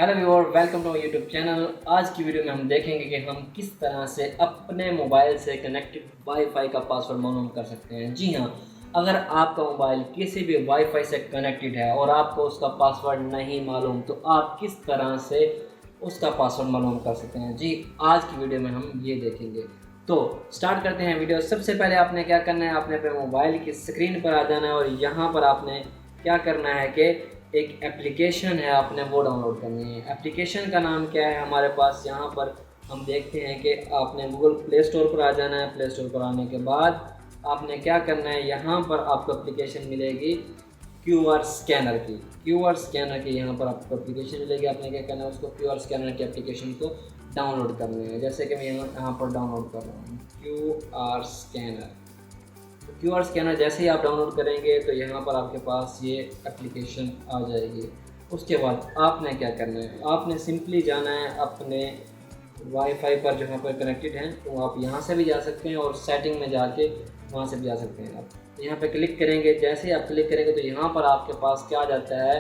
Hello viewer, welcome to YouTube channel. आज की video में हम देखेंगे कि हम किस तरह से अपने मोबाइल से कनेक्टेड वाईफाई का पासवर्ड मालूम कर सकते हैं। जी हाँ, अगर आपका मोबाइल किसी भी वाईफाई से कनेक्टेड है और आपको उसका पासवर्ड नहीं मालूम, तो आप किस तरह से उसका पासवर्ड मालूम कर सकते हैं। जी, आज की वीडियो में हम ये देखेंगे। तो स्टार्ट करते हैं वीडियो। सबसे पहले आपने क्या करना है, आपने अपने मोबाइल की स्क्रीन पर आ जाना है और यहाँ पर आपने क्या करना है कि एक एप्लीकेशन है, आपने वो डाउनलोड करनी है। एप्लीकेशन का नाम क्या है हमारे पास, यहाँ पर हम देखते हैं कि आपने गूगल प्ले स्टोर पर आ जाना है। प्ले स्टोर पर आने के बाद आपने क्या करना है, यहाँ पर आपको एप्लीकेशन मिलेगी क्यूआर स्कैनर की। क्यूआर स्कैनर की यहाँ पर आपको एप्लीकेशन मिलेगी। आपने क्या करना है, उसको क्यूआर स्कैनर की एप्लीकेशन को डाउनलोड करना है। जैसे कि मैं यहाँ पर डाउनलोड कर रहा हूँ क्यूआर स्कैनर। क्यूआर स्कैनर जैसे ही आप डाउनलोड करेंगे तो यहाँ पर आपके पास ये एप्लीकेशन आ जाएगी। उसके बाद आपने क्या करना है, आपने सिंपली जाना है अपने वाईफाई पर जहाँ पर कनेक्टेड हैं, तो आप यहाँ से भी जा सकते हैं और सेटिंग में जाके वहाँ से भी जा सकते हैं। आप यहाँ पे क्लिक करेंगे। जैसे ही आप क्लिक करेंगे तो यहाँ पर आपके पास क्या आ जाता है,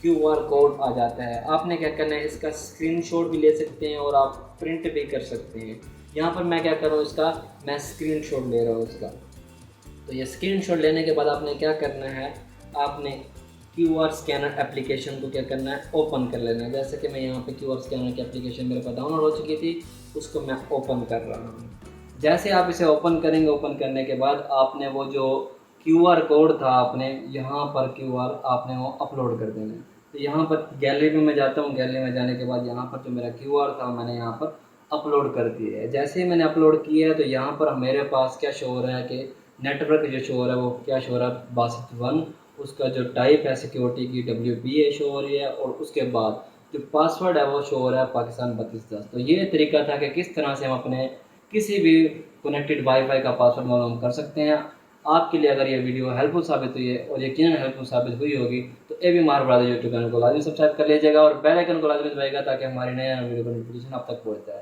क्यूआर कोड आ जाता है। आपने क्या करना है, इसका स्क्रीनशॉट भी ले सकते हैं और आप प्रिंट भी कर सकते हैं। यहाँ पर मैं क्या कर रहा हूँ, इसका मैं स्क्रीनशॉट ले रहा हूँ इसका। तो ये स्क्रीनशॉट लेने के बाद आपने क्या करना है, आपने क्यूआर स्कैनर एप्लीकेशन को क्या करना है, ओपन कर लेना है। जैसे कि मैं यहाँ पे क्यूआर स्कैनर की एप्लीकेशन मेरे पास डाउनलोड हो चुकी थी, उसको मैं ओपन कर रहा हूँ। जैसे आप इसे ओपन करेंगे, ओपन करने के बाद आपने वो जो क्यूआर कोड था, आपने यहाँ पर क्यूआर आपने वो अपलोड कर देना है। तो यहाँ पर गैलरी में मैं जाता हूँ। गैलरी में जाने के बाद यहाँ पर जो मेरा क्यूआर था मैंने यहाँ पर अपलोड कर दिया है। जैसे ही मैंने अपलोड किया है तो यहाँ पर मेरे पास क्या शो हो रहा है कि नेटवर्क जो शो हो रहा है वो क्या शो हो रहा है, 62। उसका जो टाइप है सिक्योरिटी की WPA शो हो रही है और उसके बाद जो पासवर्ड है वो शो हो रहा है पाकिस्तान 3210। तो ये तरीका था कि किस तरह से हम अपने किसी भी कनेक्टेड वाईफाई का पासवर्ड मालूम कर सकते हैं। आपके लिए अगर ये वीडियो हेल्पफुल साबित हुई है, और यकीनन हेल्पफुल साबित हुई होगी, तो ए बी मार ब्रदर यूट्यूब चैनल को लाजमी सब्सक्राइब कर लीजिएगा और बेल आइकन को लाजमी दबाइएगा ताकि हमारी नए वीडियो का नोटिफिकेशन आप तक पहुँचता है।